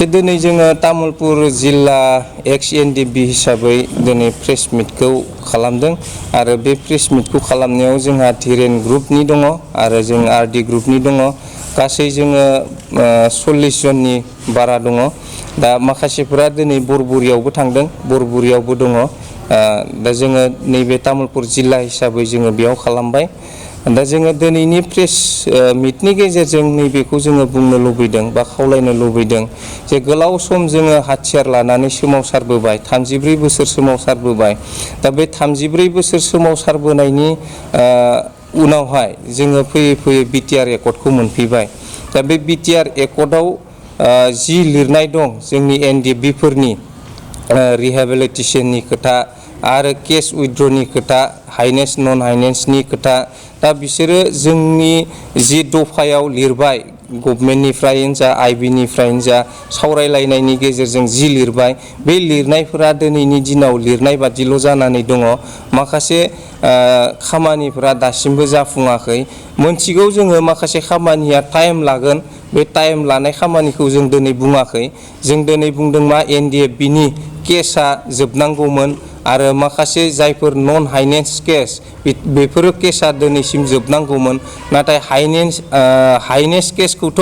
दिनै जोङो तामुलपुर जिल्ला एक्स एनडिबि हिसाबै दिनै प्रेस मिटखौ खालामदों आरो बे प्रेस मिटखौ खालामनायाव जोंहा धिरेन ग्रुपनि दङ आरो जों आरडि ग्रुपनि दङ गासै जोङो 40 जननि बारा दङ दा माखासेफोरा दिनै बरबुरियावबो थांदों बरबुरियावबो दङ दा जोङो नैबे तामुलपुर जिल्ला हिसाबै जोङो बेयाव खालामबाय दा जोङो दिनैनि प्रेस मिटनि गेजेरजों नैबेखौ जोङो बुंनो लुबैदों बा खावलायनो लुबैदों जे गोलाव सम जोङो हाथियार लानानै सोमावसारबोबाय 34 बोसोर सोमावसारबोबाय दा बे 34 बोसोर सोमावसारबोनायनि उनावहाय जोङो फैयै फैयै बिटिआर एकर्डखौ मोनफैबाय दा बे बिटिआर एकर्डआव जि लिरनाय दं जोंनि एनडिएफबिफोरनि रिहेबिलिटेसननि खोथा आरो केस उइथड्रनि खोथा हाइनेस नन हाइनेसनि खोथा दा बिसोरो जोंनि जि दफायाव लिरबाय गभर्नमेन्टनिफ्रायनो जा आइबिनिफ्रायनो जा सावरायलायनायनि गेजेरजों जि लिरबाय बे लिरनायफोरा दिनैनि दिनाव लिरनाय बादिल' जानानै दङ माखासे खामानिफोरा दासिमबो जाफुङाखै मोनथिगौ जोङो माखासे खामानिया टाइम लागोन बे टाइम लानाय खामानिखौ जों दिनै बुङाखै जों दिनै बुंदों मा एनडिएफबिनि केसआ जोबनांगौमोन आरो माखासे जायफोर नन हाइनेस केस बेफोरो केसआ दिनैसिम जोबनांगौमोन नाथाय हाइनेस केसखौथ'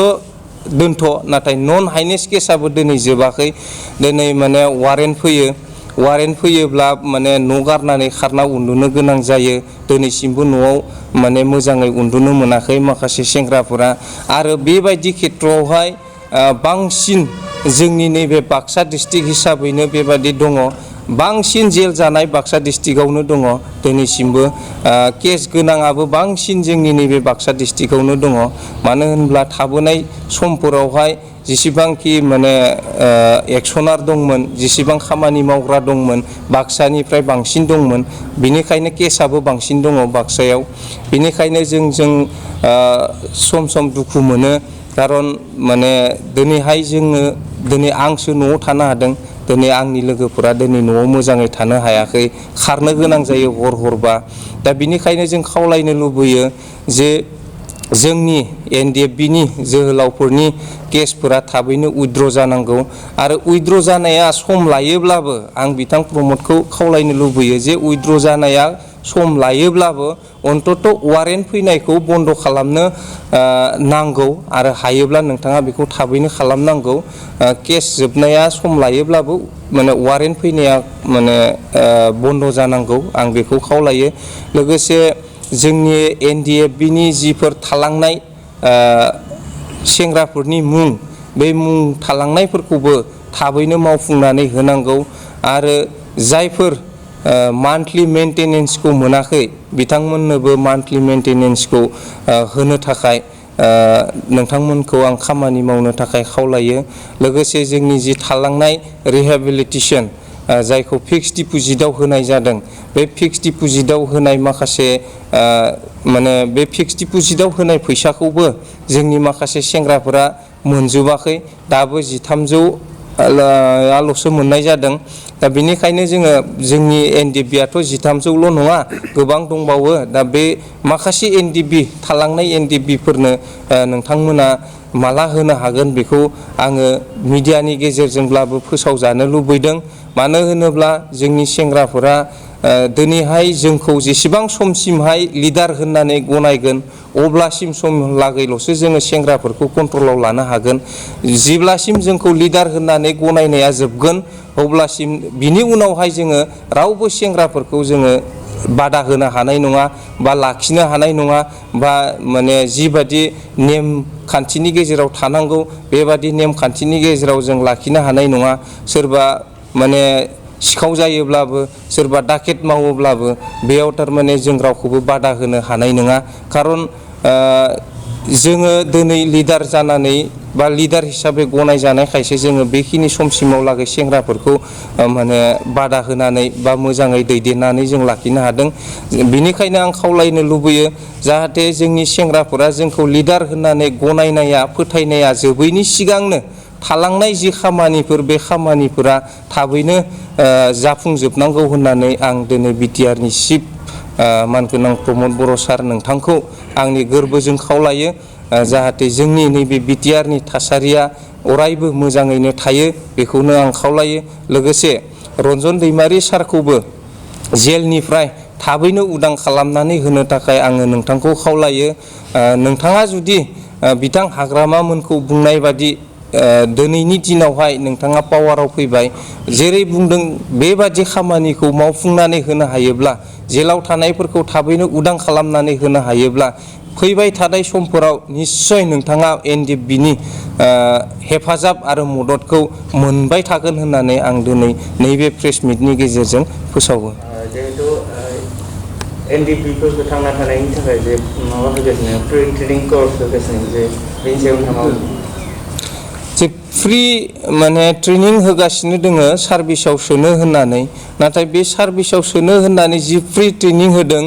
दोनथ' नाथाय नन हाइनेस केसआबो दिनै जोबाखै दिनै माने वारेन्ट फैयो वारेन्ट फैयोब्ला माने न' गारनानै खारना उन्दुनो गोनां जायो दिनैसिमबो न'आव माने मोजाङै उन्दुनो मोनाखै माखासे सेंग्राफोरा आरो बेबायदि खेथ्रआवहाय बांसिन जोंनि नैबे बाक्सा डिस्ट्रिक्ट हिसाबैनो बेबायदि दङ बांसिन जेल जानाय बाक्सा डिस्ट्रिक्टआवनो दङ दिनैसिमबो केस गोनाङाबो बांसिन जोंनि नैबे बाक्सा डिस्ट्रिक्टआवनो दङ मानो होनब्ला थाबोनाय समफोरावहाय जेसेबांखि माने एक्सनार दंमोन जेसेबां खामानि मावग्रा दंमोन बाक्सानिफ्राय बांसिन दंमोन बेनिखायनो केसआबो बांसिन दङ बाक्सायाव बेनिखायनो जों सम सम दुखु मोनो खारन माने दिनैहाय जोङो दिनै आंसो न'आव थानो हादों दिनै आंनि लोगोफोरा दिनै न'आव मोजाङै थानो हायाखै खारनो गोनां जायो हरबा दा बिनिखायनो जों खावलायनो लुबैयो जे जोंनि एनडिएफबिनि जोहोलावफोरनि केसफोरा थाबैनो उइथड्र जानांगौ आरो उइथड्र जानाया सम लायोब्लाबो आं बिथां प्रमदखौ खावलायनो लुबैयो जे उइथड्र जानाया सम लायोब्लाबो अन्तत वारेन्ट फैनायखौ बन्द खालामनो नांगौ आरो हायोब्ला नोंथाङा बेखौ थाबैनो खालामनांगौ केस जोबनाया सम लायोब्लाबो माने वारेन्ट फैनाया माने बन्द जानांगौ आं बेखौ खावलायो लोगोसे जोंनि एनडिएफबिनि जिफोर थालांनाय सेंग्राफोरनि मुं बे मुं थालांनायफोरखौबो थाबैनो मावफुंनानै होनांगौ आरो जायफोर मान्थलि मेंटेनेन्सखौ मोनाखै बिथांमोननोबो मान्थलि मेंटेनेन्सखौ होनो थाखाय नोंथांमोनखौ आं खामानि मावनो थाखाय खावलायो लोगोसे जोंनि जि थालांनाय रिहेबिलिटेसन जायखौ फिक्स डिप'जिटआव होनाय जादों बे फिक्स डिप'जिटआव होनाय माखासे माने बे फिक्स डिप'जिटआव होनाय फैसाखौबो जोंनि माखासे सेंग्राफोरा मोनजोबाखै दाबो 1300ल'सो मोननाय जादों दा बेनिखायनो जोङो जोंनि एनडिएफबिआथ' 1300ल' नङा गोबां दंबावो दा बे माखासे एनडिएफबि थालांनाय एनडिएफबिफोरनो नोंथांमोना माला होनो हागोन बेखौ आङो मिडियानि गेजेरजोंब्लाबो फोसावजानो लुबैदों मानो होनोब्ला जोंनि सेंग्राफोरा दिनैहाय जोंखौ जेसेबां समसिमहाय लिडार होननानै गनायगोन अब्लासिम समलागैल'सो जोङो सेंग्राफोरखौ कन्ट्रलाव लानो हागोन जेब्लासिम जोंखौ लिडार होननानै गनायनाया जोबगोन अब्लासिम बिनि उनावहाय जोङो रावबो सेंग्राफोरखौ जोङो बादा होनो हानाय नङा बा लाखिनो हानाय नङा बा माने जिबादि नेम खान्थिनि गेजेराव थानांगौ बेबादि नेम खान्थिनि गेजेराव जों लाखिनो हानाय नङा सोरबा माने सिखाव जायोब्लाबो सोरबा डाकेट मावोब्लाबो बेयाव थारमाने जों रावखौबो बादा होनो हानाय नङा खारन जोङो दिनै लिडार जानानै बा लिडार हिसाबै गनायजानायखायसो जोङो बेखिनि समसिमाव लागै सेंग्राफोरखौ माने बादा होनानै बा मोजाङै दैदेननानै जों लाखिनो हादों बेनिखायनो आं खावलायनो लुबैयो जाहाथे जोंनि सेंग्राफोरा जोंखौ लिडार होननानै गनायनाया फोथायनाया जोबैनि सिगांनो थालांनाय जि खामानिफोर बे खामानिफोरा थाबैनो जाफुंजोबनांगौ होननानै आं दिनै बिटिआरनि चिफ मानगोनां प्रमद बर' सार नोंथांखौ आंनि गोरबोजों खावलायो जाहाथे जोंनि नैबे बिटिआरनि थासारिया अरायबो मोजाङैनो थायो बेखौनो आं खावलायो। लोगोसे रन्जन दैमारि सारखौबो जेलनिफ्राय थाबैनो उदां खालामनानै होनो थाखाय आङो नोंथांखौ खावलायो। नोंथाङा जुदि बिथां हाग्रामामोनखौ बुंनाय बादि दिनैनि दिनावहाय नोंथाङा पावाराव फैबाय जेरै बुंदों बेबादि खामानिखौ मावफुंनानै होनो हायोब्ला, जेलाव थानायफोरखौ थाबैनो उदां खालामनानै होनो हायोब्ला फैबाय थानाय समफोराव निस्सय नोंथाङा एनडिएफबिनि हेफाजाब आरो मददखौ मोनबाय थागोन होननानै आं दिनै नैबे प्रेस मिटनि गेजेरजों फोसावो। जिहेतु एनडिएफबिफोरखौ थांना थानायनि थाखाय जे माबा होगासिनो फ्रि ट्रेनिं कर्स होगासिनो जे बेनि सायाव नोंथाङा जे फ्रि माने ट्रेनिं होगासिनो दोङो सार्भिसाव सोनो होननानै, नाथाय बे सार्भिसाव सोनो होननानै जि फ्रि ट्रेनिं होदों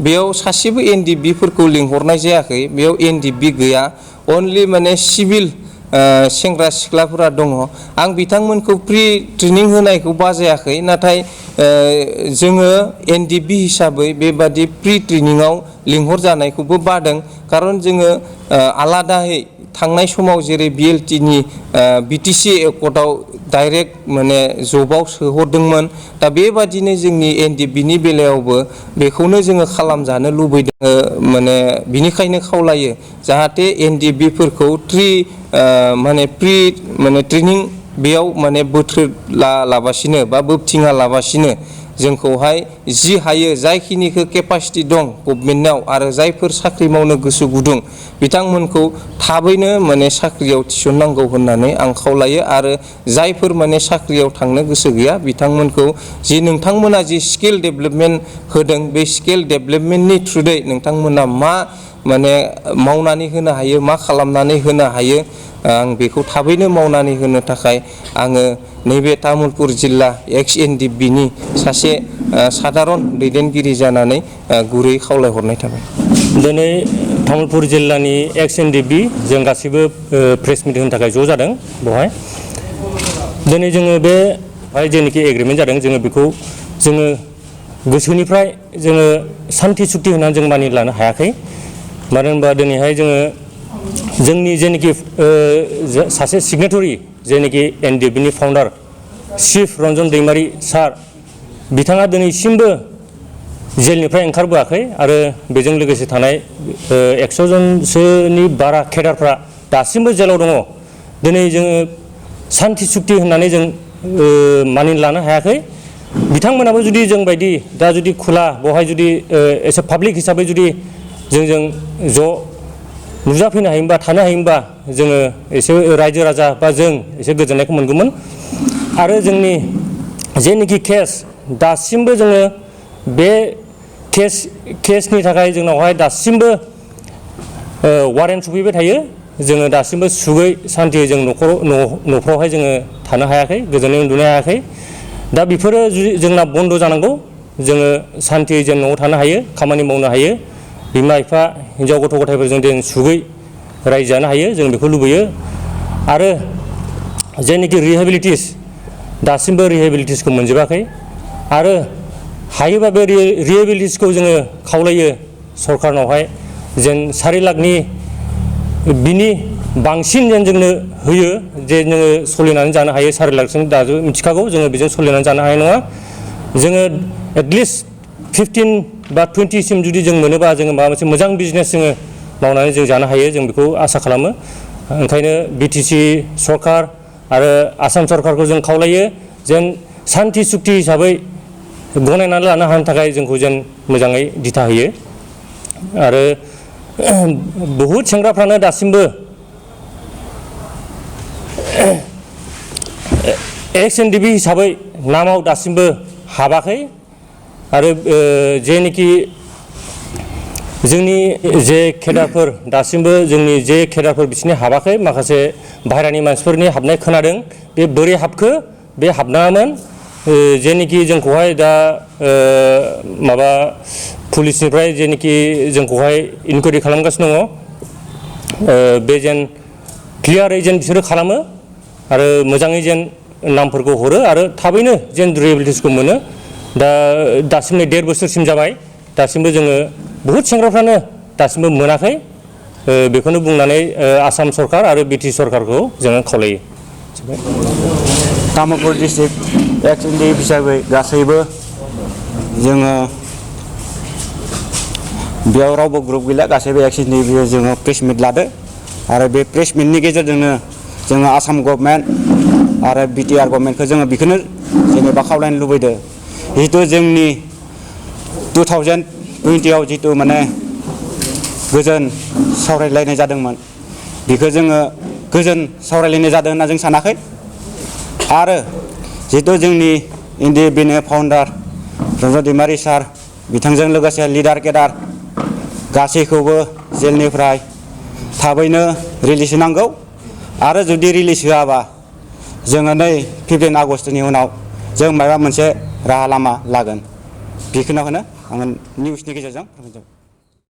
बेयाव सासेबो एनडिएफबिफोरखौ लिंहरनाय जायाखै। बेयाव एनडिएफबि गैया, अनलि माने सिभिल सेंग्रा सिख्लाफोरा दङ। आं बिथांमोनखौ फ्रि ट्रेनिं होनायखौ बाजायाखै, नाथाय जोङो एनडिएफबि हिसाबै बेबादि फ्रि ट्रेनिङाव लिंहर जानायखौबो बादों। खारन जोङो आलादायै थांनाय समाव जेरै बिएलटिनि बिटिसि एकर्टआव डाइरेक्ट माने जबाव सोहरदोंमोन, दा बेबादिनो जोंनि एनडिएफबिनि बेलायावबो बेखौनो जोङो खालामजानो लुबैदों। माने बिनिखायनो खावलायो जाहाथे एनडिएफबिफोरखौ माने फ्रि माने ट्रेनिं बेयाव माने बोथ्रोदला लाबासिनो बा बोबथिङा लाबासिनो जोंखौहाय जि हायो जायखिनिखौ केपासिटि दं गभमेन्टआव आरो जायफोर साख्रि मावनो गोसो गुदुं बिथांमोनखौ थाबैनो माने साख्रियाव थिसननांगौ होननानै आं खावलायो। आरो जायफोर माने साख्रियाव थांनो गोसो गैया बिथांमोनखौ जि नोंथांमोना जि स्किल डेभेलपमेन्ट होदों बे स्किल डेभेलपमेन्टनि थ्रुयै नोंथांमोना मा माने मावनानै होनो हायो, मा खालामनानै होनो हायो, आं बेखौ थाबैनो मावनानै होनो थाखाय आङो नैबे तामुलपुर जिल्ला एक्स एनडिएफबिनि सासे सादारन दैदेनगिरि जानानै गुरै खावलायहरनाय थाबाय। दिनै तामुलपुर जिल्लानि एक्स एनडिएफबि जों गासैबो प्रेस मिट होनो थाखाय ज' जादों। बेवहाय दिनै जोङो बेवहाय जेनोखि एग्रिमेन्ट जादों जोङो बेखौ जोङो गोसोनिफ्राय जोङो सान्थि सुक्ति होनानै जों मानि लानो हायाखै। मानो होनबा दिनैहाय जोङो जोंनि जेनोखि सासे सिगनेटरि जेनोखि एनडिएफबिनि फाउन्डार चिफ रन्जन दैमारि सार, बिथाङा दिनैसिमबो जेलनिफ्राय ओंखारबोआखै आरो बेजों लोगोसे थानाय 100 जनसोनि बारा केडारफ्रा दासिमबो जेलाव दङ। दिनै जोङो सान्थि सुक्ति होननानै जों मानिना लानो हायाखै। बिथांमोनाबो जुदि जों बायदि दा जुदि खुला बेवहाय जुदि एसे पाब्लिक हिसाबै जुदि जोंजों ज' नुजाफैनो हायोमोनबा थानो हायोमोनबा जोङो एसे रायजो राजा बा जों एसे गोजोननायखौ मोनगौमोन। आरो जोंनि जेनोखि केस दासिमबो जोङो बे केसनि थाखाय जोंनावहाय दासिमबो वारेन्ट सफैबाय थायो। जोङो दासिमबो सुगै सान्थियै जों न'फ्रावहाय जोङो थानो हायाखै, गोजोनै उन्दुनो हायाखै। दा बेफोरो जोंना बन्द जानांगौ। जोङो सान्थियै जों न'आव थानो हायो, खामानि मावनो हायो, बिमा बिफा हिनजाव गथ' गथायफोरजों जों सुगै रायजो जानो हायो, जों बेखौ लुबैयो। आरो जेनोखि रिहेबिलिटिस दासिमबो रिहेबिलिटिसखौ मोनजोबाखै। आरो हायोबा बे रिहेबिलिटिसखौ जोङो खावलायो सरकारनावहाय जेन 4 लाखनि बिनि बांसिन जेन जोंनो होयो जे जोङो सोलिनानै जानो हायो। 4 लाखजों दाबो मिथिखागौ जोङो बेजों सोलिनानै जानो हानाय नङा। जोङो एटलिस्ट 15 बा 20 सिम जुदि जों मोनोबा जोङो माबा मोनसे मोजां बिजनेस जोङो मावनानै जों जानो हायो, जों बेखौ आसा खालामो। ओंखायनो बिटिसि सरकार आरो आसाम सरकारखौ जों खावलायो जेन सान्थि सुक्ति हिसाबै गनायनानै लानो हानो थाखाय जोंखौ जेन मोजाङै दिथा होयो। आरो बहुद सेंग्राफ्रानो दासिमबो एक्स एनडिएफबि हिसाबै नामाव दासिमबो हाबाखै। आरो जेनोखि जोंनि जे केडारफोर दासिमबो जोंनि जे केडारफोर बिसोरनि हाबाखै, माखासे बाहेरानि मानसिफोरनि हाबनाय खोनादों। बे बोरै हाबखो? बे हाबनाङामोन। जेनोखि जोंखौहाय दा माबा पुलिसनिफ्राय जेनोखि जोंखौहाय इनकुवारि खालामगासिनो दङ, बे जेन क्लियारै जेन बिसोरो खालामो आरो मोजाङै जेन नामफोरखौ हरो आरो थाबैनो जेन रिहेबिलिटिसखौ मोनो। दा दासिम 1.5 बोसोरसिम जाबाय, दासिमबो जोङो बहुद सेंग्राफ्रानो दासिमबो मोनाखै। बेखौनो बुंनानै आसाम सरकार आरो बिटिसि सरकारखौ जोङो खावलायो। तामुलपुर डिस्ट्रिक्ट एक्स-एनडि हिसाबै गासैबो जोङो बेयाव रावबो ग्रुप गैला गासैबो एक्स-एनडि जोङो प्रेस मिट लादो आरो बे प्रेस मिटनि गेजेरजोंनो जोङो आसाम गभर्नमेन्ट आरो बिटिआर गभर्नमेन्टखौ जोङो बेखौनो जेनेबा खावलायनो लुबैदों जिहेतु जोंनि 2020आव जितु माने गोजोन सावरायलायनाय जादोंमोन बेखौ जोङो गोजोन सावरायलायनाय जादों होनना जों सानाखै आरो जितु जोंनि NDFB फाउन्डार रन्जन दैमारि सार बिथांजों लोगोसे लिडार केडार गासैखौबो जेलनिफ्राय थाबैनो रिलिज होनांगौ आरो जुदि रिलिज होआबा जोङो नै 15 आगस्टनि उनाव जों माबा मोनसे राहा लामा लागोन बेखौनो आङो निउसनि गेजेरजों फोरमायबाय।